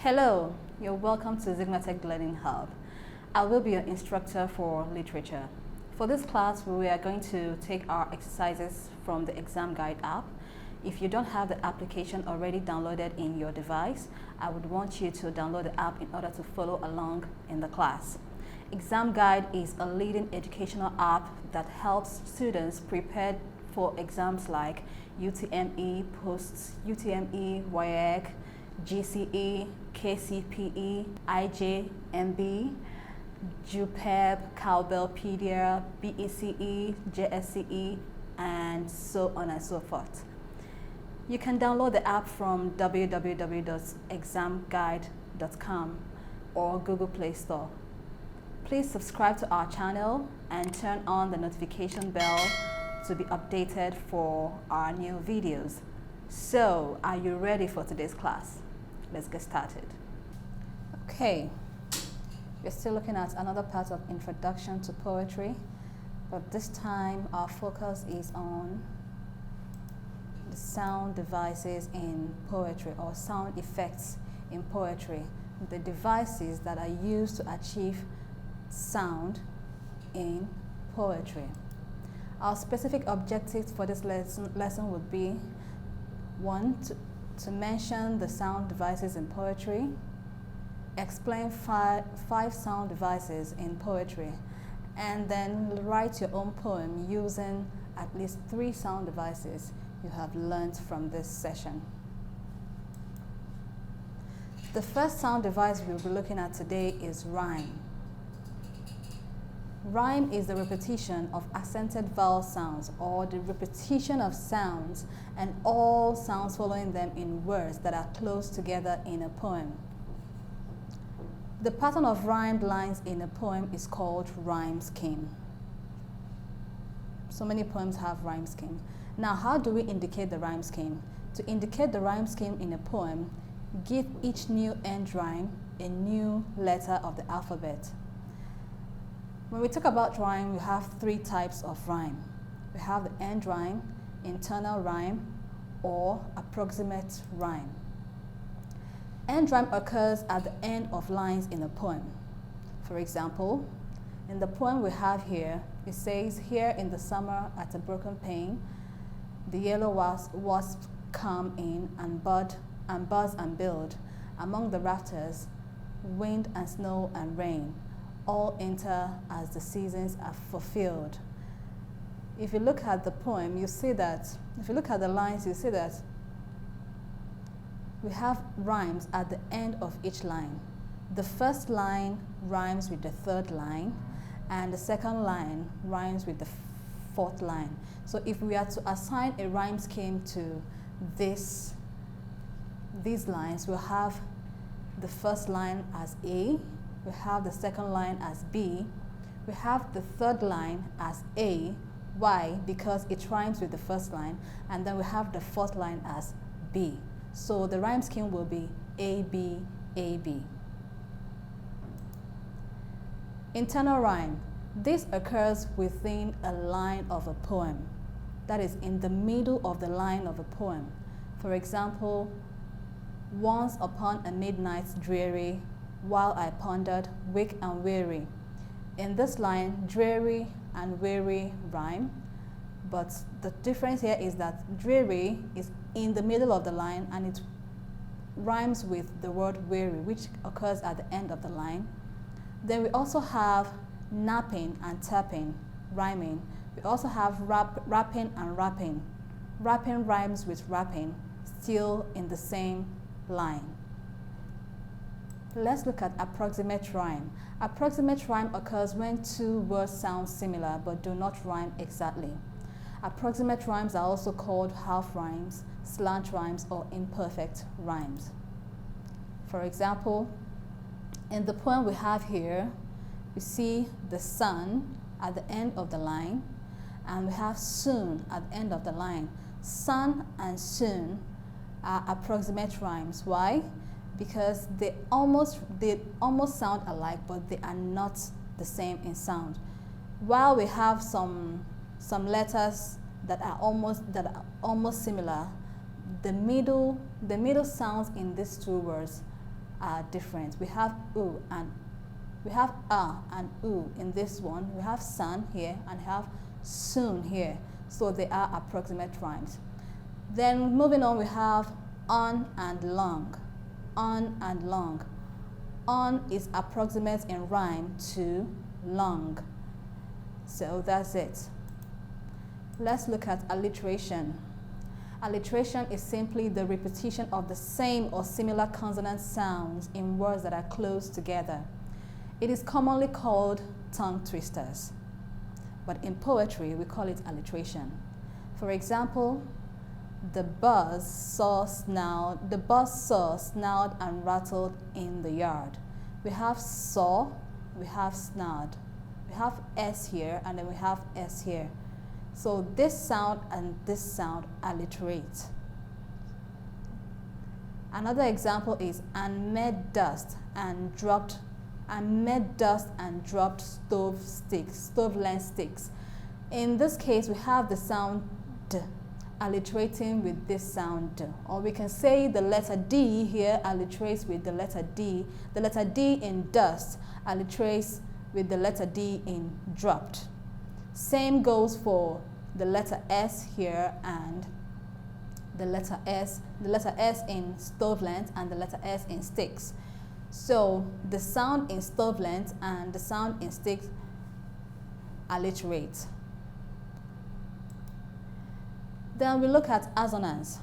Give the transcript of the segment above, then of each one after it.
Hello, you're welcome to Zigmatech Learning Hub. I will be your instructor for literature. For this class, we are going to take our exercises from the ExamGuide app. If you don't have the application already downloaded in your device, I would want you to download the app in order to follow along in the class. ExamGuide is a leading educational app that helps students prepare for exams like UTME, post-UTME, WEAC, GCE, KCPE, IJMB, JUPEB, COWBELLpedia, BECE, JSCE, and so on and so forth. You can download the app from www.examguide.com or Google Play Store. Please subscribe to our channel and turn on the notification bell to be updated for our new videos. So, are you ready for today's class? Let's get started. Okay, we're still looking at another part of Introduction to Poetry, but this time our focus is on the sound devices in poetry, or sound effects in poetry, the devices that are used to achieve sound in poetry. Our specific objectives for this lesson would be: one, to mention the sound devices in poetry, explain five sound devices in poetry, and then write your own poem using at least 3 sound devices you have learned from this session. The first sound device we'll be looking at today is rhyme. Rhyme is the repetition of accented vowel sounds, or the repetition of sounds and all sounds following them in words that are close together in a poem. The pattern of rhymed lines in a poem is called rhyme scheme. So many poems have rhyme scheme. Now, how do we indicate the rhyme scheme? To indicate the rhyme scheme in a poem, give each new end rhyme a new letter of the alphabet. When we talk about rhyme, we have 3 types of rhyme. We have the end rhyme, internal rhyme, or approximate rhyme. End rhyme occurs at the end of lines in a poem. For example, in the poem we have here, it says, "Here in the summer at a broken pane, the yellow wasps come in and buzz and build. Among the rafters, wind and snow and rain all enter as the seasons are fulfilled." If you look at the poem, you see that, if you look at the lines, you see that we have rhymes at the end of each line. The first line rhymes with the third line, and the second line rhymes with the fourth line. So if we are to assign a rhyme scheme to these lines, we'll have the first line as A, we have the second line as B, we have the third line as A. Why? Because it rhymes with the first line, and then we have the fourth line as B. So the rhyme scheme will be A, B, A, B. Internal rhyme. This occurs within a line of a poem. That is, in the middle of the line of a poem. For example, "Once upon a midnight dreary, while I pondered, weak and weary." In this line, dreary and weary rhyme, but the difference here is that dreary is in the middle of the line and it rhymes with the word weary, which occurs at the end of the line. Then we also have napping and tapping rhyming. We also have rapping and rapping. Rapping rhymes with rapping, still in the same line. Let's look at approximate rhyme. Approximate rhyme occurs when 2 words sound similar but do not rhyme exactly. Approximate rhymes are also called half rhymes, slant rhymes, or imperfect rhymes. For example, in the poem we have here, we see the sun at the end of the line, and we have soon at the end of the line. Sun and soon are approximate rhymes. Why? Because they almost sound alike, but they are not the same in sound. While we have some letters that are almost similar, the middle sounds in these 2 words are different. We have u and we have a and u in this one. We have sun here and have soon here. So they are approximate rhymes. Then moving on, we have on and long. On and long. On is approximate in rhyme to long. So that's it. Let's look at alliteration. Alliteration is simply the repetition of the same or similar consonant sounds in words that are close together. It is commonly called tongue twisters, but in poetry we call it alliteration. For example, the bus saw, snarled and rattled in the yard. We have saw, we have snarled. We have S here and then we have S here. So this sound and this sound alliterate. Another example is and made dust and dropped stove length sticks. In this case, we have the sound D alliterating with this sound D. Or we can say the letter D here alliterates with the letter D. The letter D in dust alliterates with the letter D in dropped. Same goes for the letter S here and the letter S in stove length and the letter S in sticks. So the sound in stove length and the sound in sticks alliterate. Then we look at assonance.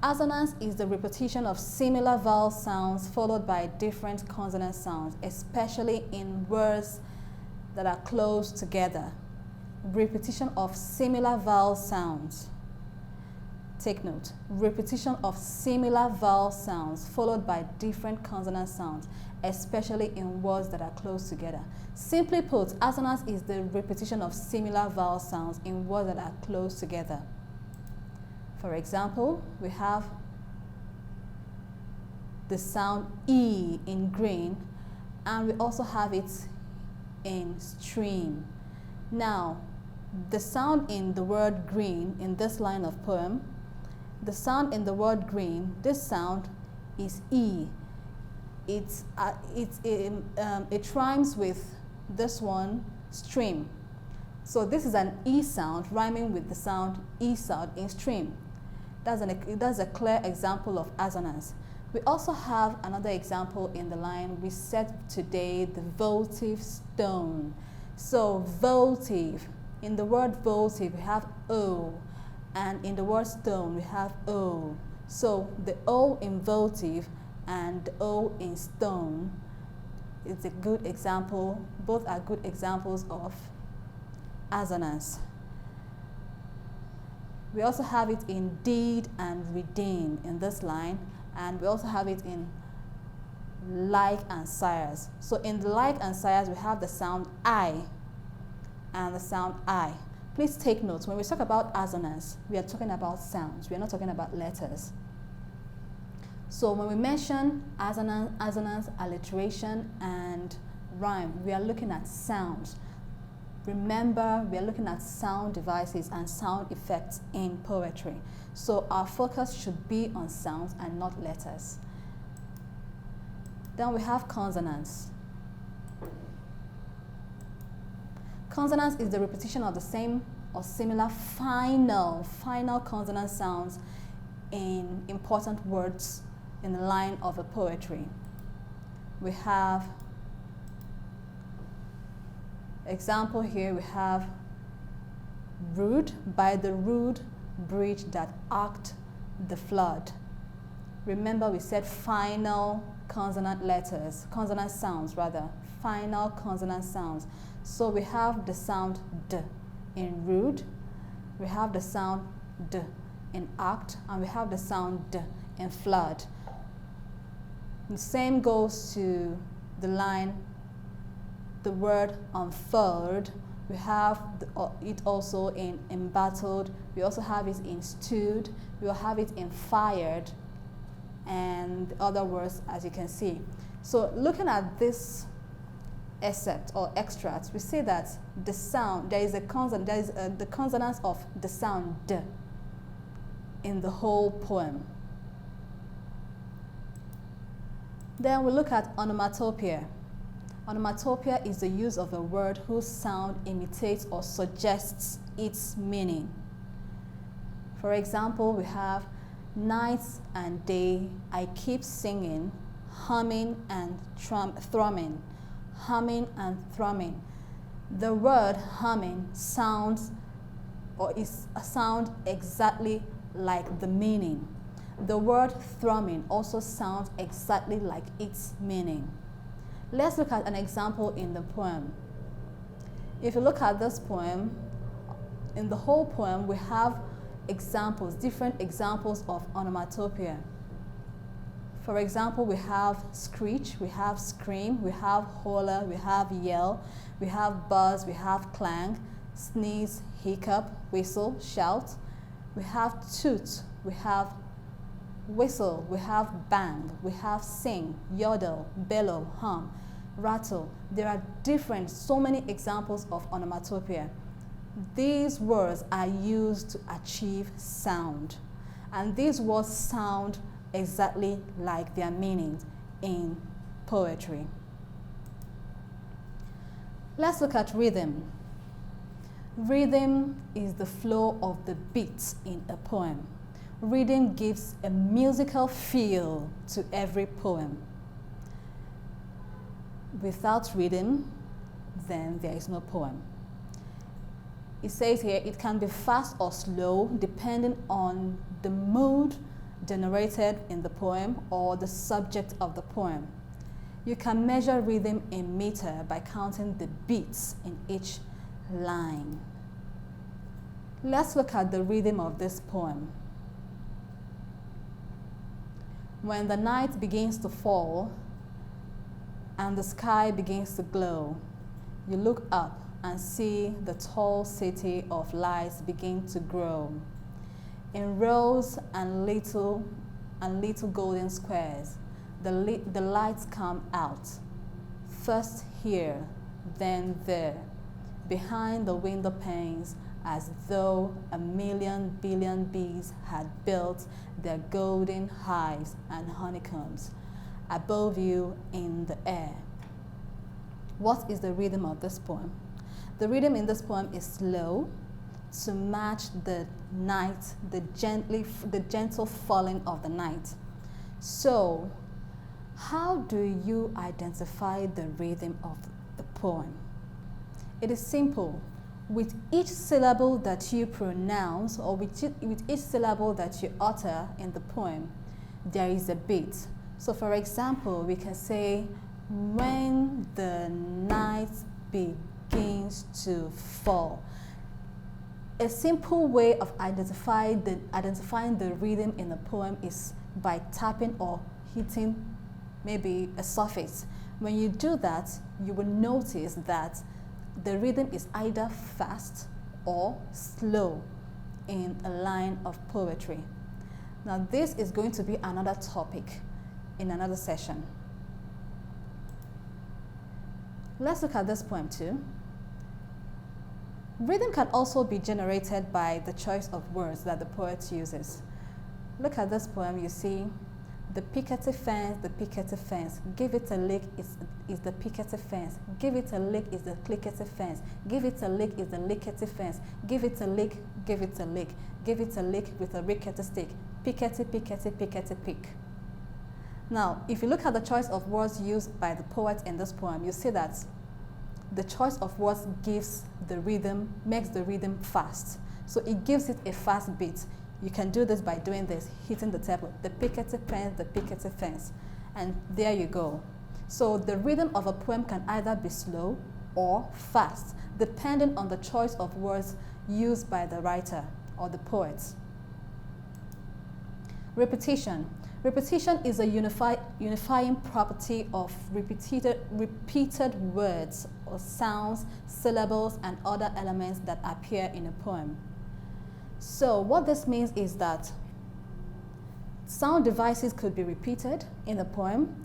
Assonance is the repetition of similar vowel sounds followed by different consonant sounds, especially in words that are close together. Repetition of similar vowel sounds. Take note, repetition of similar vowel sounds followed by different consonant sounds, especially in words that are close together. Simply put, assonance is the repetition of similar vowel sounds in words that are close together. For example, we have the sound E in green, and we also have it in stream. Now, the sound in the word green in this line of poem, the sound in the word green, this sound is E. It rhymes with this one, stream. So this is an E sound rhyming with the sound E sound in stream. That's a clear example of assonance. We also have another example in the line we said today, the votive stone. So votive, in the word votive we have O, and in the word stone we have O. So the O in votive and the O in stone is a good example, both are good examples of assonance. We also have it in deed and redeem in this line, and we also have it in like and sires. So in the like and sires, we have the sound I and the sound I. Please take note, when we talk about assonance, we are talking about sounds. We are not talking about letters. So when we mention assonance, alliteration, and rhyme, we are looking at sounds. Remember, we are looking at sound devices and sound effects in poetry. So our focus should be on sounds and not letters. Then we have consonance. Consonance is the repetition of the same or similar final consonant sounds in important words in the line of a poetry. We have example here, we have rude, by the rude bridge that arced the flood. Remember, we said final consonant sounds, final consonant sounds. So we have the sound D in rude, we have the sound D in arced, and we have the sound D in flood. The same goes to the line, the word unfurled. We have it also in embattled, we also have it in stewed, we will have it in fired, and other words as you can see. So looking at this excerpt or extract, we see that the sound, there is a consonant, there is the consonance of the sound D in the whole poem. Then we look at onomatopoeia. Onomatopoeia is the use of a word whose sound imitates or suggests its meaning. For example, we have night and day, I keep singing, humming and thrumming. Humming and thrumming. The word humming sounds or is a sound exactly like the meaning. The word thrumming also sounds exactly like its meaning. Let's look at an example in the poem. If you look at this poem, in the whole poem we have examples, different examples of onomatopoeia. For example, we have screech, we have scream, we have holler, we have yell, we have buzz, we have clang, sneeze, hiccup, whistle, shout. We have toot, we have whistle, we have bang, we have sing, yodel, bellow, hum, rattle. There are so many examples of onomatopoeia. These words are used to achieve sound, and these words sound exactly like their meanings in poetry. Let's look at rhythm. Rhythm is the flow of the beats in a poem. Rhythm gives a musical feel to every poem. Without rhythm, then there is no poem. It says here it can be fast or slow depending on the mood generated in the poem or the subject of the poem. You can measure rhythm in meter by counting the beats in each line. Let's look at the rhythm of this poem. When the night begins to fall and the sky begins to glow, you look up and see the tall city of lights begin to grow. In rows and little golden squares, the lights come out. First here, then there, behind the window panes, as though a million billion bees had built their golden hives and honeycombs above you in the air. What is the rhythm of this poem? The rhythm in this poem is slow to match the night, the gentle falling of the night. So, how do you identify the rhythm of the poem? It is simple. With each syllable that you pronounce or with each syllable that you utter in the poem, there is a beat. So for example, we can say, when the night begins to fall. A simple way of identifying the rhythm in a poem is by tapping or hitting maybe a surface. When you do that, you will notice that the rhythm is either fast or slow in a line of poetry. Now this is going to be another topic in another session. Let's look at this poem too. Rhythm can also be generated by the choice of words that the poet uses. Look at this poem, you see the pickety fence, give it a lick is the pickety fence, give it a lick is the clickety fence, give it a lick is the lickety fence, give it a lick, give it a lick, give it a lick with a rickety stick, pickety pick. Now, if you look at the choice of words used by the poet in this poem, you see that the choice of words makes the rhythm fast. So it gives it a fast beat. You can do this by doing this, hitting the table, the pickety fence, and there you go. So the rhythm of a poem can either be slow or fast, depending on the choice of words used by the writer or the poet. Repetition. Repetition is a unifying property of repeated words or sounds, syllables, and other elements that appear in a poem. So what this means is that sound devices could be repeated in the poem,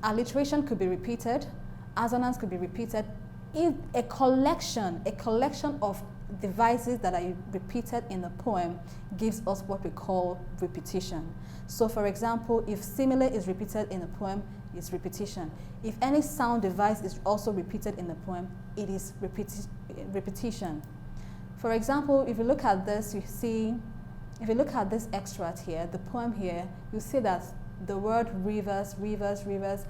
alliteration could be repeated, assonance could be repeated. If a collection of devices that are repeated in the poem gives us what we call repetition. So for example, if simile is repeated in a poem, it's repetition. If any sound device is also repeated in the poem, it is repetition. For example, if you look at this, you see, if you look at this extract here, the poem here, you see that the word rivers, rivers, rivers,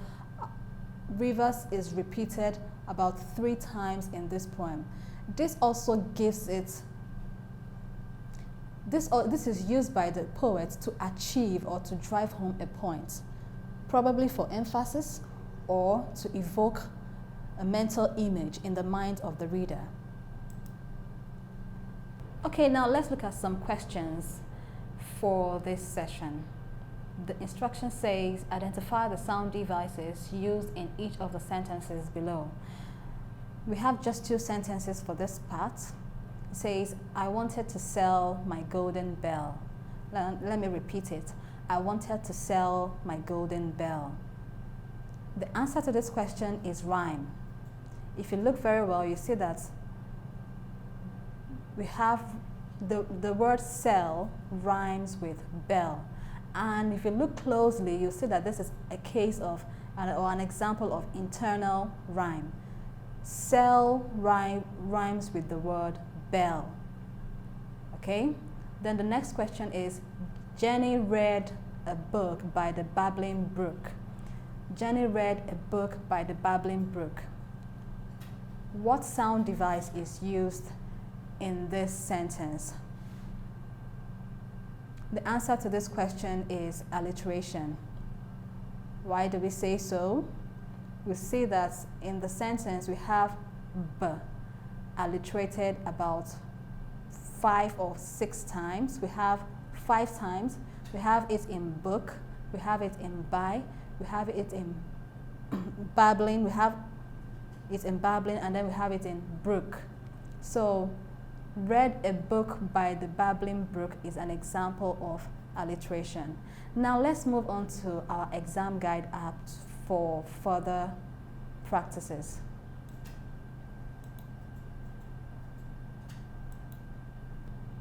rivers is repeated about 3 times in this poem. This also gives it, this is used by the poet to achieve or to drive home a point, probably for emphasis or to evoke a mental image in the mind of the reader. Okay, now let's look at some questions for this session. The instruction says, identify the sound devices used in each of the sentences below. We have just 2 sentences for this part. It says, I wanted to sell my golden bell. Let me repeat it. I wanted to sell my golden bell. The answer to this question is rhyme. If you look very well, you see that we have the word sell rhymes with bell. And if you look closely, you'll see that this is a case of, or an example of internal rhyme. Sell rhymes with the word bell. Okay? Then the next question is, Jenny read a book by the babbling brook. Jenny read a book by the babbling brook. What sound device is used in this sentence? The answer to this question is alliteration. Why do we say so? We see that in the sentence we have b alliterated about 5 or 6 times. We have 5 times. We have it in book, we have it in by, we have it in babbling, we have it in babbling, and then we have it in brook. So read a book by the babbling brook is an example of alliteration. Now let's move on to our ExamGuide app for further practices.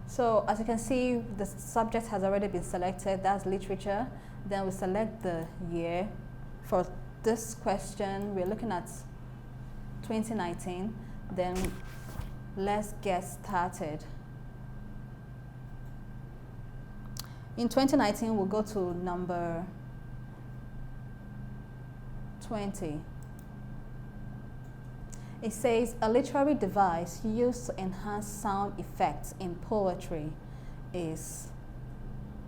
So as you can see, the subject has already been selected, that's literature. Then we select the year. For this question, we're looking at 2019. Then let's get started. In 2019, we'll go to number 20. It says, a literary device used to enhance sound effects in poetry is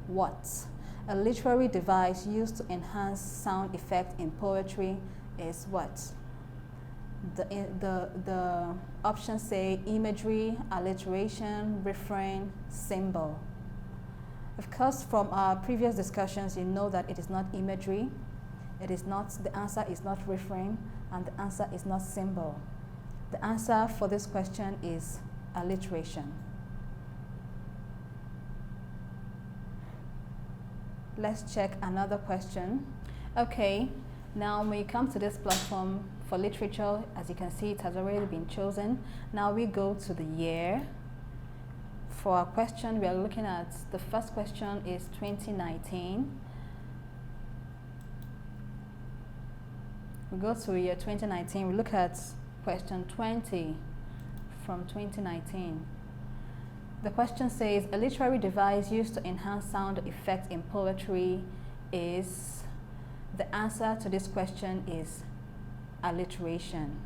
what? A literary device used to enhance sound effect in poetry is what? The options say imagery, alliteration, refrain, symbol. Of course, from our previous discussions, you know that it is not imagery, it is not, the answer is not refrain, and the answer is not symbol. The answer for this question is alliteration. Let's check another question. Okay, now when you come to this platform for literature, as you can see, it has already been chosen. Now we go to the year. For our question, we are looking at, the first question is 2019. We go to year 2019, we look at question 20 from 2019. The question says, a literary device used to enhance sound effects in poetry is, the answer to this question is alliteration.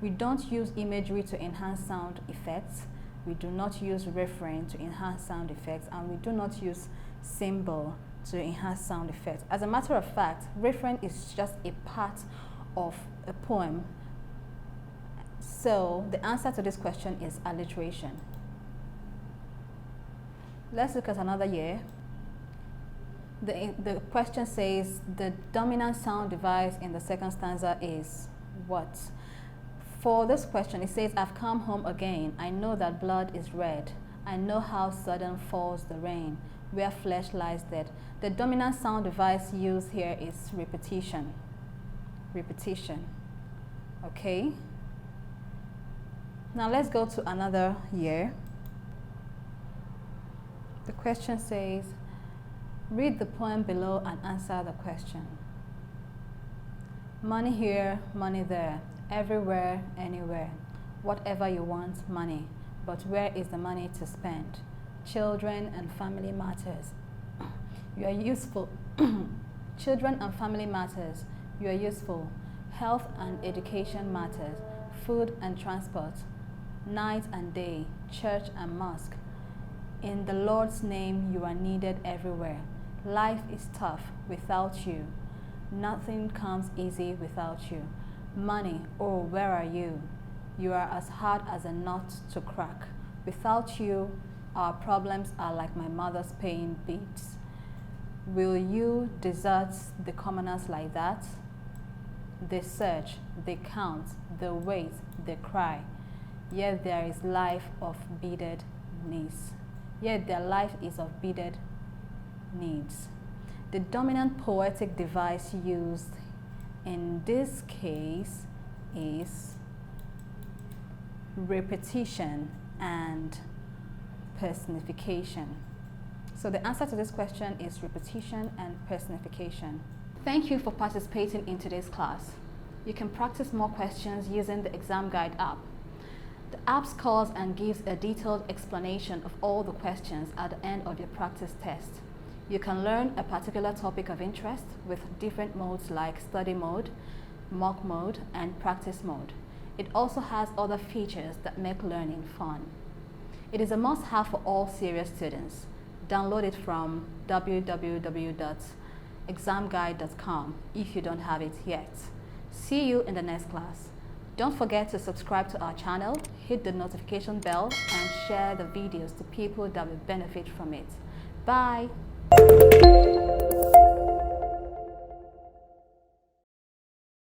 We don't use imagery to enhance sound effects. We do not use refrain to enhance sound effects, and we do not use symbol to enhance sound effects. As a matter of fact, refrain is just a part of a poem. So the answer to this question is alliteration. Let's look at another year. The question says, the dominant sound device in the second stanza is what? For this question, it says, I've come home again. I know that blood is red. I know how sudden falls the rain, where flesh lies dead. The dominant sound device used here is repetition. Repetition. Okay? Now let's go to another year. The question says, read the poem below and answer the question. Money here, money there, everywhere, anywhere. Whatever you want, money. But where is the money to spend? Children and family matters. You are useful. Children and family matters. You are useful. Health and education matters. Food and transport. Night and day. Church and mosque. In the Lord's name, you are needed everywhere. Life is tough without you. Nothing comes easy without you. Money, oh, where are you? You are as hard as a nut to crack. Without you, our problems are like my mother's paying beads. Will you desert the commoners like that? They search, they count, they wait, they cry. Yet there is life of beaded knees. Yet their life is of beaded needs. The dominant poetic device used in this case is repetition and personification. So the answer to this question is repetition and personification. Thank you for participating in today's class. You can practice more questions using the ExamGuide app. The app scores and gives a detailed explanation of all the questions at the end of your practice test. You can learn a particular topic of interest with different modes like study mode, mock mode, and practice mode. It also has other features that make learning fun. It is a must-have for all serious students. Download it from www.examguide.com if you don't have it yet. See you in the next class. Don't forget to subscribe to our channel, hit the notification bell, and share the videos to people that will benefit from it. Bye!